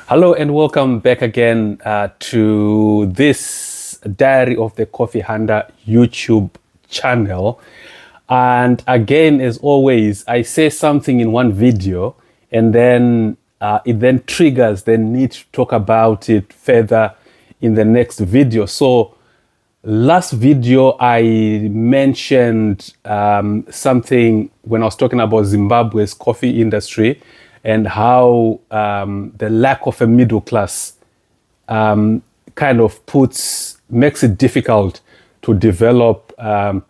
Hello and welcome back again to this Diary of the Coffee Hunter YouTube channel. And again, as always, I say something in one video and then it then triggers the need to talk about it further in the next video. So last video, I mentioned something when I was talking about Zimbabwe's coffee industry and how the lack of a middle class kind of makes it difficult to develop a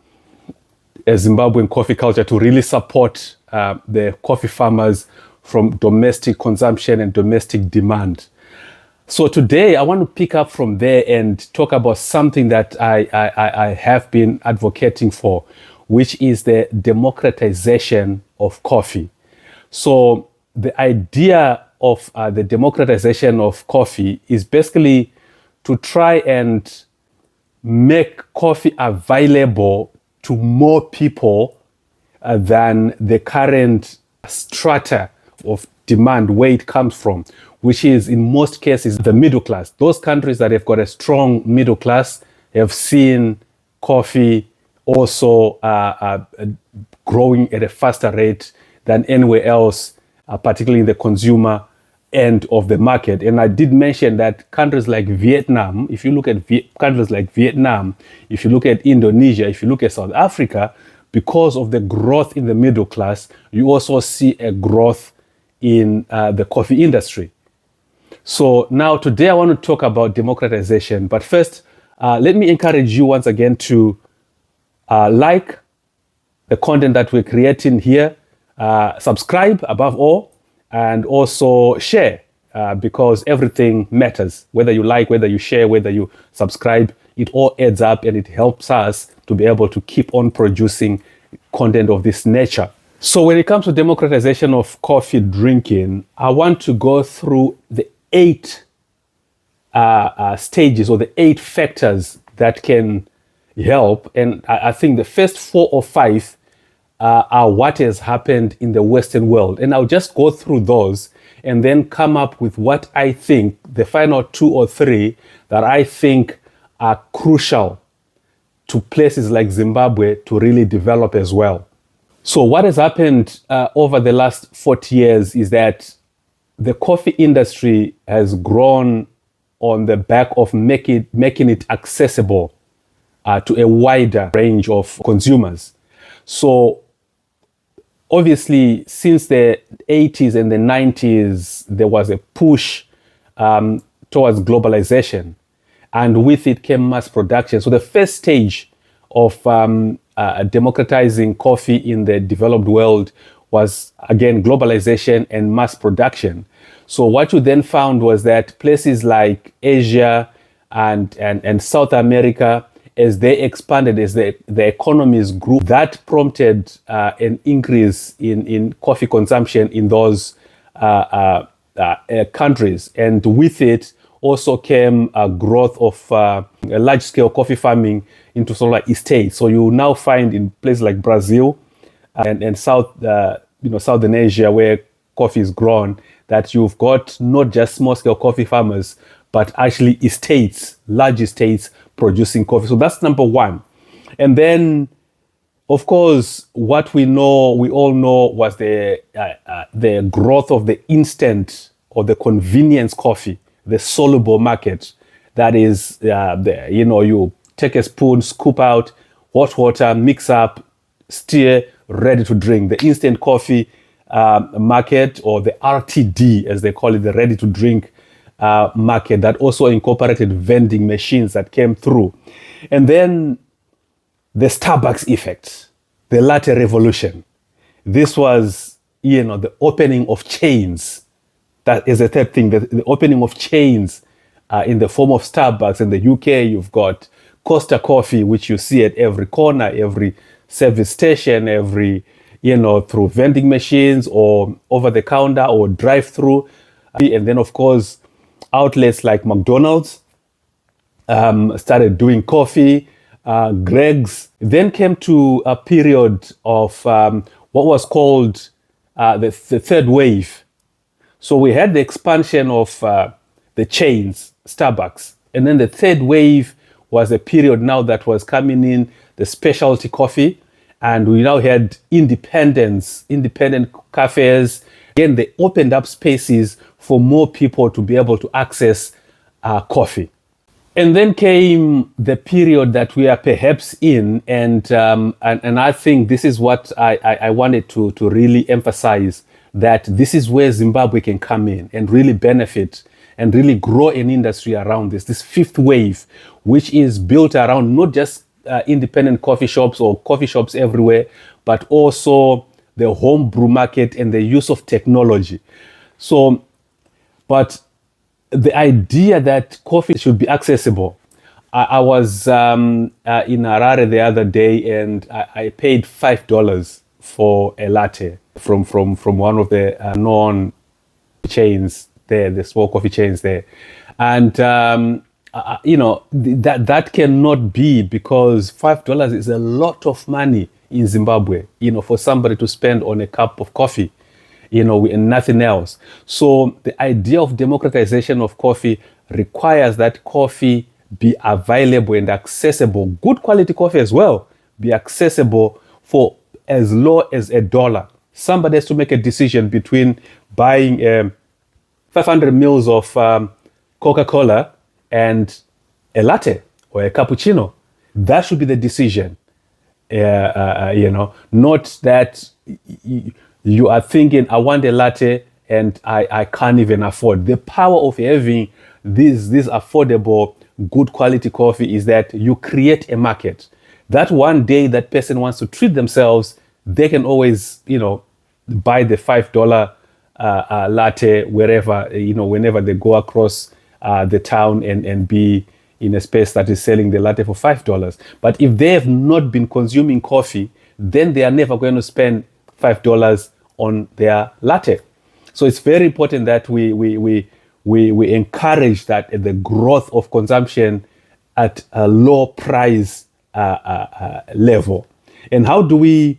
Zimbabwean coffee culture to really support the coffee farmers from domestic consumption and domestic demand. So today I want to pick up from there and talk about something that I have been advocating for, which is the democratization of coffee. So the idea of the democratization of coffee is basically to try and make coffee available to more people than the current strata of demand where it comes from, which is in most cases the middle class. Those countries that have got a strong middle class have seen coffee also growing at a faster rate than anywhere else, particularly in the consumer end of the market. And I did mention that countries like Vietnam, if you look at countries like Vietnam, if you look at Indonesia, if you look at South Africa, because of the growth in the middle class, you also see a growth in the coffee industry. So now today I want to talk about democratization. But first, let me encourage you once again to like the content that we're creating here, subscribe above all, and also share because everything matters. Whether you like, whether you share, whether you subscribe, it all adds up and it helps us to be able to keep on producing content of this nature. So when it comes to democratization of coffee drinking, I want to go through the 8 stages or the 8 factors that can help. And I think the first 4 or 5 are what has happened in the Western world. And I'll just go through those and then come up with what I think, the final 2 or 3 that I think are crucial to places like Zimbabwe to really develop as well. So what has happened over the last 40 years is that the coffee industry has grown on the back of making it accessible to a wider range of consumers. So obviously, since the 80s and the 90s, there was a push towards globalization, and with it came mass production. So the first stage of democratizing coffee in the developed world was, again, globalization and mass production. So what you then found was that places like Asia and South America, as they expanded, as the economies grew, that prompted an increase in coffee consumption in those countries. And with it also came a growth of large-scale coffee farming into sort of like estates. So you now find in places like Brazil and Southern Asia, where coffee is grown, that you've got not just small-scale coffee farmers, but actually estates, large estates producing coffee. So that's number 1. And then, of course, what we all know was the growth of the instant or the convenience coffee, the soluble market. That is, you take a spoon, scoop out hot water, mix up, stir, ready to drink. The instant coffee market, or the RTD, as they call it, the ready to drink market, that also incorporated vending machines that came through. And then the Starbucks effect, the latte revolution. This was, the opening of chains. That is the third thing, the opening of chains in the form of Starbucks. In the UK, you've got Costa Coffee, which you see at every corner, every service station, through vending machines or over the counter or drive-through. And then, of course, outlets like McDonald's started doing coffee. Greg's then came to a period of what was called the third wave. So we had the expansion of the chains, Starbucks. And then the third wave was a period now that was coming in, the specialty coffee. And we now had independent cafés. Again, they opened up spaces for more people to be able to access coffee. And then came the period that we are perhaps in, and I think this is what I wanted to really emphasize, that this is where Zimbabwe can come in and really benefit and really grow an industry around this fifth wave, which is built around not just independent coffee shops or coffee shops everywhere, but also the home brew market and the use of technology. So, but the idea that coffee should be accessible. I was in Harare the other day, and I paid $5 for a latte from one of the known chains there, the small coffee chains there, and that cannot be, because $5 is a lot of money in Zimbabwe. For somebody to spend on a cup of coffee. And nothing else. So the idea of democratization of coffee requires that coffee be available and accessible, good quality coffee as well, be accessible for as low as $1. Somebody has to make a decision between buying 500 mils of Coca-Cola and a latte or a cappuccino. That should be the decision. Not that you are thinking, I want a latte and I can't even afford. The power of having this affordable, good quality coffee is that you create a market. That one day that person wants to treat themselves, they can always, buy the $5 latte wherever, whenever they go across the town and be in a space that is selling the latte for $5. But if they have not been consuming coffee, then they are never going to spend $5 on their latte. So it's very important that we encourage that the growth of consumption at a low price level. And how do we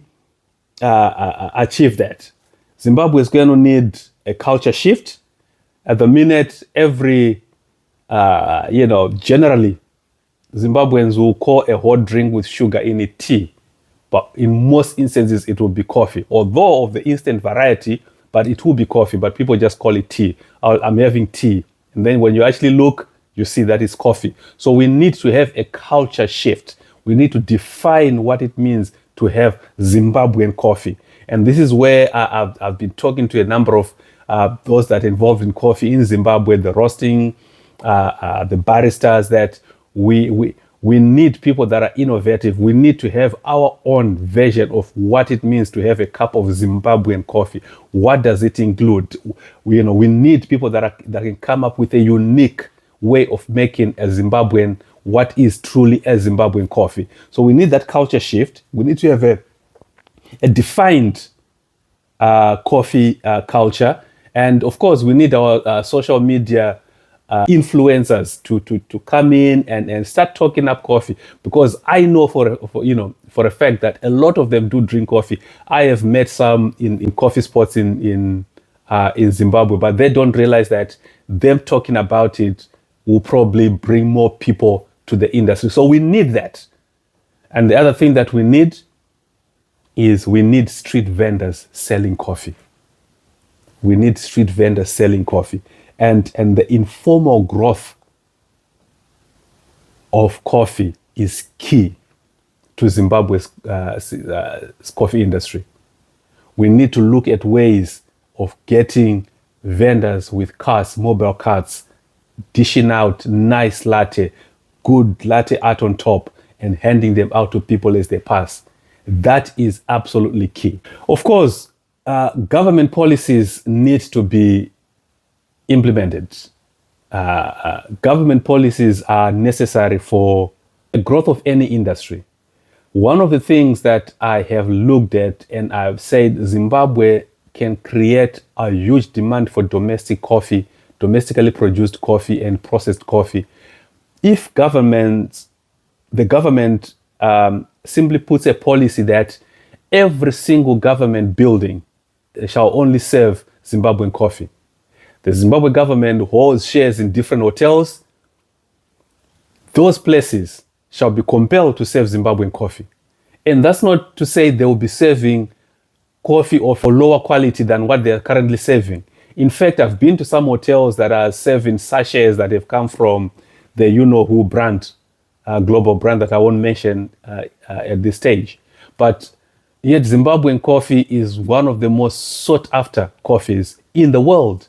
achieve that? Zimbabwe is going to need a culture shift. At the minute, generally, Zimbabweans will call a hot drink with sugar in it tea. But in most instances, it will be coffee. Although of the instant variety, but it will be coffee. But people just call it tea. I'm having tea. And then when you actually look, you see that it's coffee. So we need to have a culture shift. We need to define what it means to have Zimbabwean coffee. And this is where I've been talking to a number of those that are involved in coffee in Zimbabwe, the roasting, the baristas, that we need people that are innovative. We need to have our own version of what it means to have a cup of Zimbabwean coffee. What does it include? We need people that can come up with a unique way of making a Zimbabwean, what is truly a Zimbabwean coffee. So we need that culture shift. We need to have a defined coffee culture. And of course, we need our social media influencers to come in and start talking up coffee, because I know for a fact that a lot of them do drink coffee. I have met some in coffee spots in Zimbabwe, but they don't realize that them talking about it will probably bring more people to the industry. So we need that. And the other thing that we need is we need street vendors selling coffee. We need street vendors selling coffee. And the informal growth of coffee is key to Zimbabwe's coffee industry. We need to look at ways of getting vendors with carts, mobile carts, dishing out nice latte, good latte art on top, and handing them out to people as they pass. That is absolutely key. Of course, government policies need to be implemented. Government policies are necessary for the growth of any industry. One of the things that I have looked at, and I've said Zimbabwe can create a huge demand for domestic coffee, domestically produced coffee and processed coffee, if the government simply puts a policy that every single government building shall only serve Zimbabwean coffee. the Zimbabwe government holds shares in different hotels, those places shall be compelled to serve Zimbabwean coffee. And that's not to say they will be serving coffee of a lower quality than what they are currently serving. In fact, I've been to some hotels that are serving sachets that have come from the you-know-who brand, global brand that I won't mention at this stage. But yet Zimbabwean coffee is one of the most sought-after coffees in the world.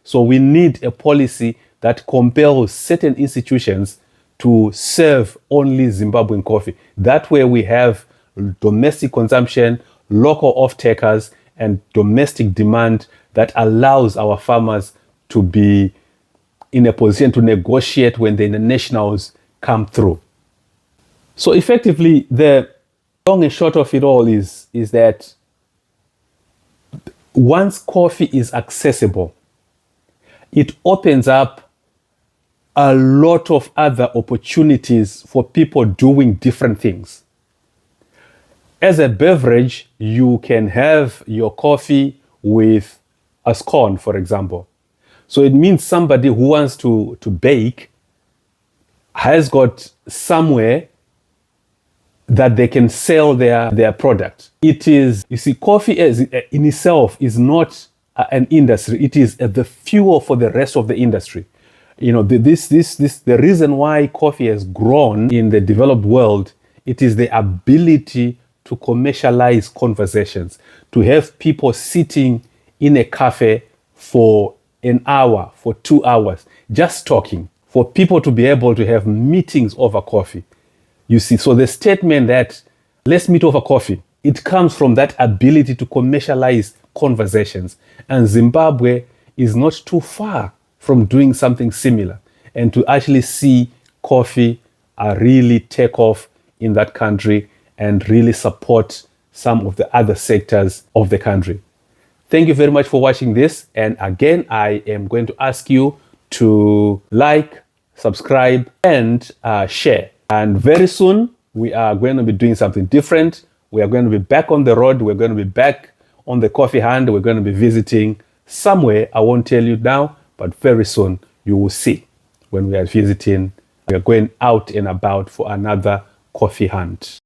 So we need a policy that compels certain institutions to serve only Zimbabwean coffee. That way we have domestic consumption, local off-takers, and domestic demand that allows our farmers to be in a position to negotiate when the internationals come through. So effectively, the long and short of it all is that once coffee is accessible, it opens up a lot of other opportunities for people doing different things. As a beverage, you can have your coffee with a scone, for example. So it means somebody who wants to bake has got somewhere that they can sell their product. It is, you see, coffee in itself is not an industry. It is the fuel for the rest of the industry. You know, the reason why coffee has grown in the developed world, it is the ability to commercialize conversations, to have people sitting in a cafe for an hour, for 2 hours, just talking, for people to be able to have meetings over coffee. You see, so the statement that let's meet over coffee, it comes from that ability to commercialize conversations. And Zimbabwe is not too far from doing something similar, and to actually see coffee really take off in that country and really support some of the other sectors of the country. Thank you very much for watching this. And again, I am going to ask you to like, subscribe, and share. And very soon, we are going to be doing something different. We are going to be back on the road. We're going to be back on the coffee hand. We're going to be visiting somewhere. I won't tell you now, but very soon you will see when we are visiting. We are going out and about for another coffee hunt.